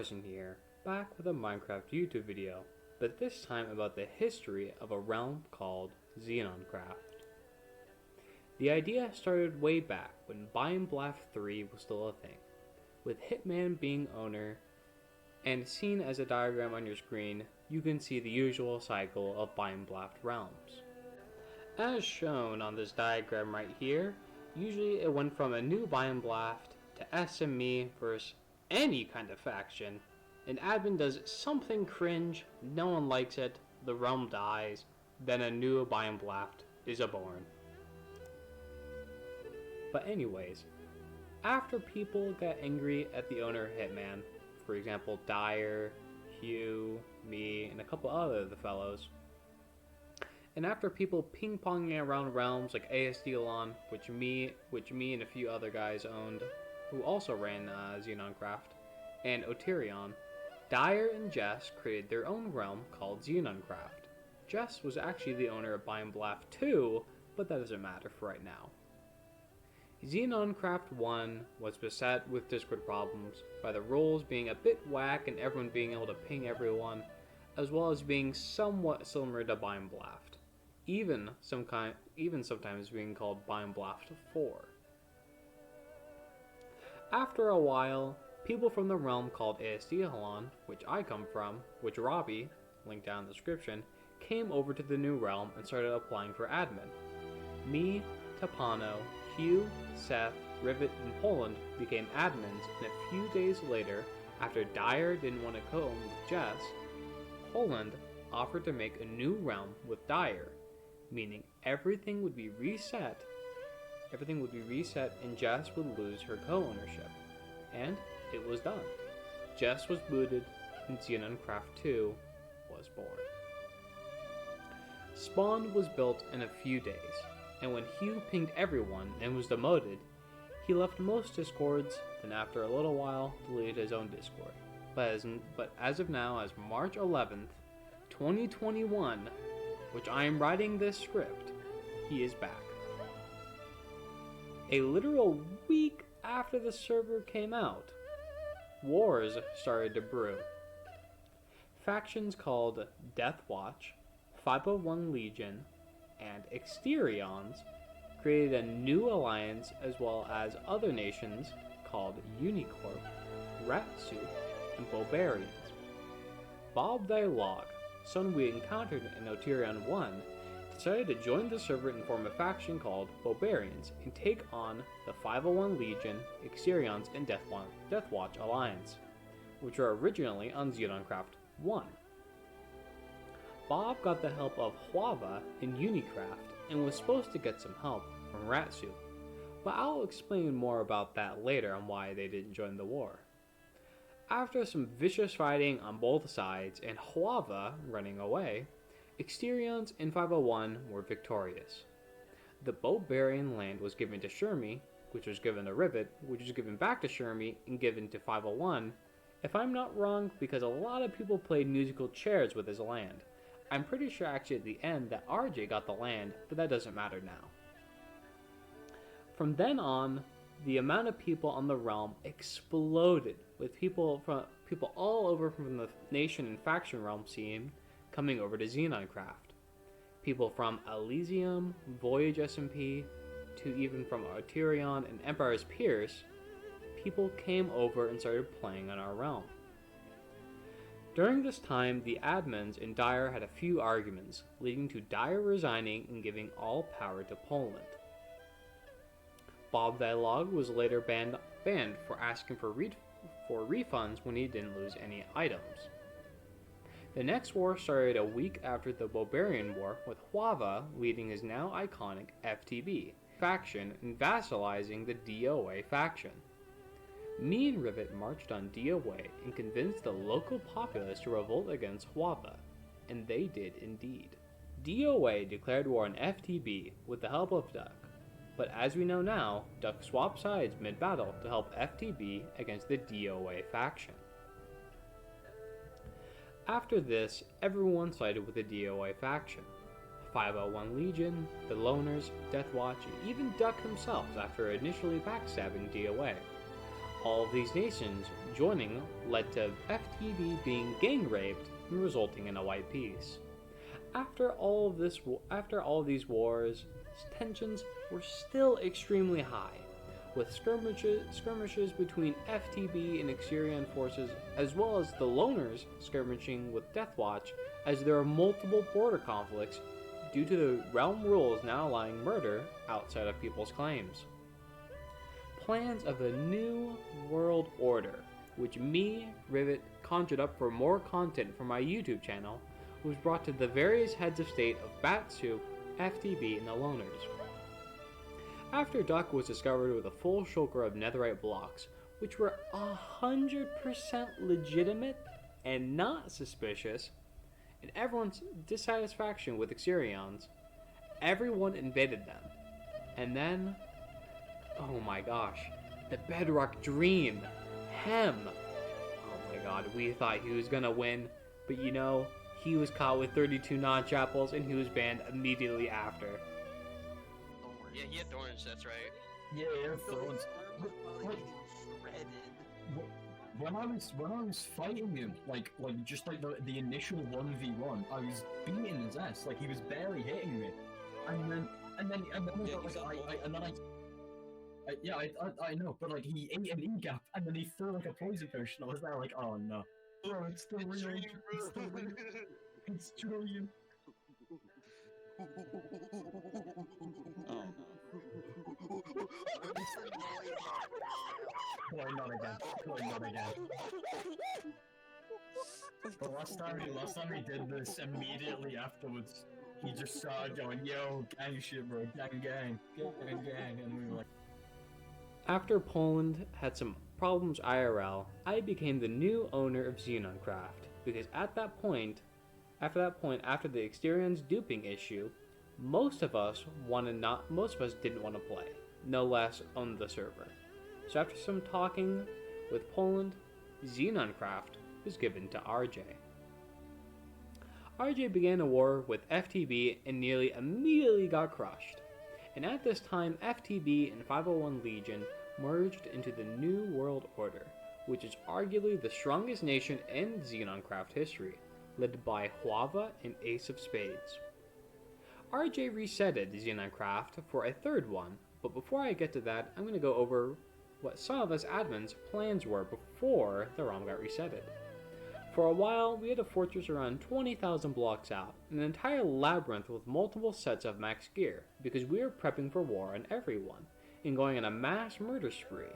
Carson here, back with a Minecraft YouTube video, but this time about the history of a realm called Xenoncraft. The idea started way back when Biome Blast 3 was still a thing, with Hitman being owner, and seen as a diagram on your screen, you can see the usual cycle of Biome Blast realms. As shown on this diagram right here, usually it went from a new Biome Blast to SME versus any kind of faction. An admin does something cringe, no one likes it, the realm dies, then a new Biome Blast is born. But anyways, after people got angry at the owner Hitman, for example Dyer, Hugh, me, and a couple other of the fellows, and after people ping-ponging around realms like ASDLon, which me and a few other guys owned, who also ran Xenoncraft, and Oterion, Dyer and Jess created their own realm called Xenoncraft. Jess was actually the owner of Biome Blast 2, but that doesn't matter for right now. Xenoncraft 1 was beset with Discord problems, by the rules being a bit whack and everyone being able to ping everyone, as well as being somewhat similar to Biome Blast, even sometimes being called Biome Blast 4. After a while, people from the realm called ASDLon, which I come from, which Robbie, linked down in the description, came over to the new realm and started applying for admin. Me, Tapano, Hugh, Seth, Rivet, and Poland became admins, and a few days later, after Dyer didn't want to co-own with Jess, Poland offered to make a new realm with Dyer, meaning everything would be reset and Jess would lose her co-ownership. And it was done. Jess was booted and Xenoncraft 2 was born. Spawn was built in a few days, and when Hugh pinged everyone and was demoted, he left most Discords, then after a little while deleted his own Discord. But as of now, as March 11th, 2021, which I am writing this script, he is back. A literal week after the server came out, wars started to brew. Factions called Deathwatch, 501 Legion, and Exterions created a new alliance, as well as other nations called Unicorp, Ratsuit, and Bobarians. Bob Thy Log, someone we encountered in Oterion 1, decided to join the server and form a faction called Bobarians and take on the 501 Legion, Exterions, and Deathwatch Alliance, which were originally on Xenoncraft 1. Bob got the help of Huava in Unicraft and was supposed to get some help from Ratsu, but I'll explain more about that later on why they didn't join the war. After some vicious fighting on both sides and Huava running away, Exterions and 501 were victorious. The Bobarian land was given to Shermie, which was given to Rivet, which was given back to Shermie and given to 501, if I'm not wrong, because a lot of people played musical chairs with his land. I'm pretty sure actually at the end that RJ got the land, but that doesn't matter now. From then on, the amount of people on the realm exploded, with people all over from the nation and faction realm scene coming over to Xenoncraft. People from Elysium, Voyage SMP, to even from Oterion and Empire's Pierce, people came over and started playing on our realm. During this time, the admins and Dyer had a few arguments, leading to Dyer resigning and giving all power to Poland. Bob Thy Log was later banned for asking for refunds when he didn't lose any items. The next war started a week after the Bobarian War, with Huava leading his now iconic FTB faction and vassalizing the DOA faction. Me and Rivet marched on DOA and convinced the local populace to revolt against Huava, and they did indeed. DOA declared war on FTB with the help of Duck, but as we know now, Duck swapped sides mid-battle to help FTB against the DOA faction. After this, everyone sided with the DOA faction. 501 Legion, the Loners, Deathwatch, and even Duck himself after initially backstabbing DOA. All of these nations joining led to FTB being gang raped and resulting in a white peace. After all of these wars, tensions were still extremely high, with skirmishes between FTB and Xerion forces, as well as the Loners skirmishing with Deathwatch, as there are multiple border conflicts due to the realm rules now allowing murder outside of people's claims. Plans of a new world order, which me, Rivet, conjured up for more content for my YouTube channel, was brought to the various heads of state of Batsu, FTB, and the Loners. After Duck was discovered with a full shulker of netherite blocks, which were 100% legitimate and not suspicious, and everyone's dissatisfaction with Xerions, everyone invaded them. And then, oh my gosh, the Bedrock Dream, Hem. Oh my god, we thought he was gonna win, but you know, he was caught with 32 non-chapels and he was banned immediately after. Yeah, he had thorns, that's right. Yeah, thorns. When I was fighting him, like just like the initial 1v1, I was beating his ass, like he was barely hitting me, and then I know, but like he ate an E-gap and then he threw like a poison potion. I was there like, oh no, bro, it's still real, it's still real, it's Julian. Not again. The last time he did this, immediately afterwards, he just started going, yo, gang shit, bro, gang, and we were like... After Poland had some problems IRL, I became the new owner of Xenoncraft, because after the Xerions duping issue, most of us didn't want to play, no less own the server. So after some talking with Poland, Xenoncraft was given to RJ. RJ began a war with FTB and nearly immediately got crushed. And at this time, FTB and 501 Legion merged into the New World Order, which is arguably the strongest nation in Xenoncraft history, led by Huava and Ace of Spades. RJ resetted Xenoncraft for a third one, but before I get to that, I'm going to go over what some of us admins' plans were before the ROM got resetted. For a while, we had a fortress around 20,000 blocks out, an entire labyrinth with multiple sets of max gear, because we were prepping for war on everyone, and going on a mass murder spree.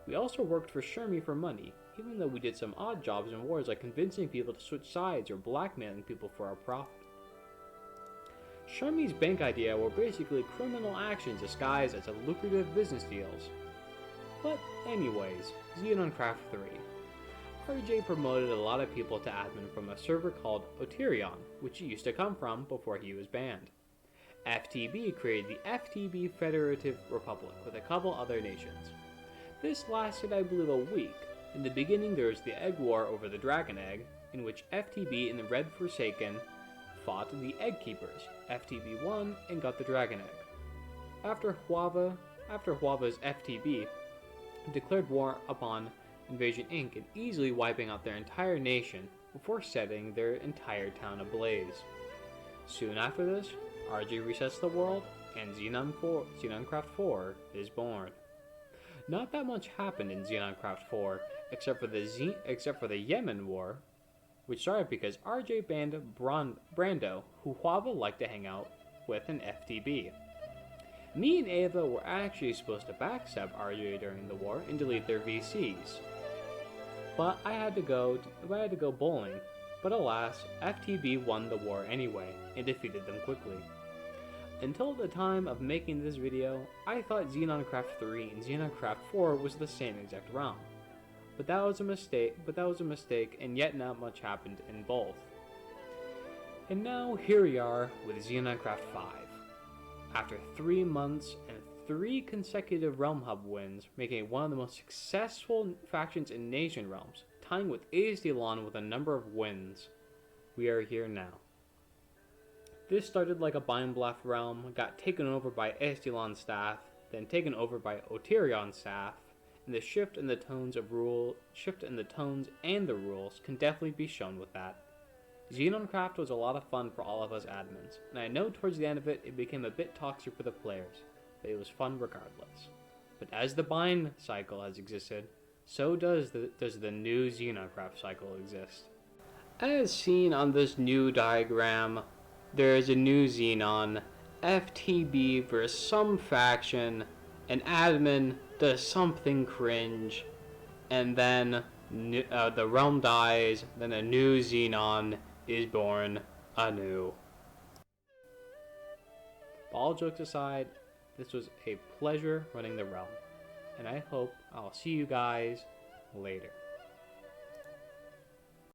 We also worked for Shermie for money, even though we did some odd jobs in wars like convincing people to switch sides or blackmailing people for our profit. Shermie's bank idea were basically criminal actions disguised as lucrative business deals. But anyways, Xenoncraft 3. RJ promoted a lot of people to admin from a server called Oterion, which he used to come from before he was banned. FTB created the FTB Federative Republic with a couple other nations. This lasted, I believe, a week. In the beginning, there was the Egg War over the Dragon Egg, in which FTB and the Red Forsaken fought the Egg Keepers. FTB won and got the Dragon Egg. After Huava's FTB declared war upon Invasion Inc. and easily wiping out their entire nation before setting their entire town ablaze. Soon after this, RJ resets the world and Xenoncraft 4 is born. Not that much happened in Xenoncraft 4 except for the Yemen War, which started because RJ banned Brando, who Huava liked to hang out with in FTB. Me and Ava were actually supposed to backstab RJ during the war and delete their VCs. But I had to go bowling, but alas, FTB won the war anyway and defeated them quickly. Until the time of making this video, I thought Xenoncraft 3 and Xenoncraft 4 was the same exact realm. But that was a mistake, and yet not much happened in both. And now here we are with Xenoncraft 5. After 3 months and 3 consecutive Realm Hub wins, making it one of the most successful factions in Nation Realms, tying with Aesdelon with a number of wins, we are here now. This started like a Bind Bluff realm, got taken over by Aesdelon staff, then taken over by Oterion staff, and the shift in the tones and the rules can definitely be shown with that. Xenoncraft was a lot of fun for all of us admins, and I know towards the end of it became a bit toxic for the players, but it was fun regardless. But as the bind cycle has existed, so does the new Xenoncraft cycle exist. As seen on this new diagram, there is a new Xenon, FTB versus some faction, an admin does something cringe, and then the realm dies, then a new Xenon is born anew. All jokes aside, this was a pleasure running the realm, and I hope I'll see you guys later.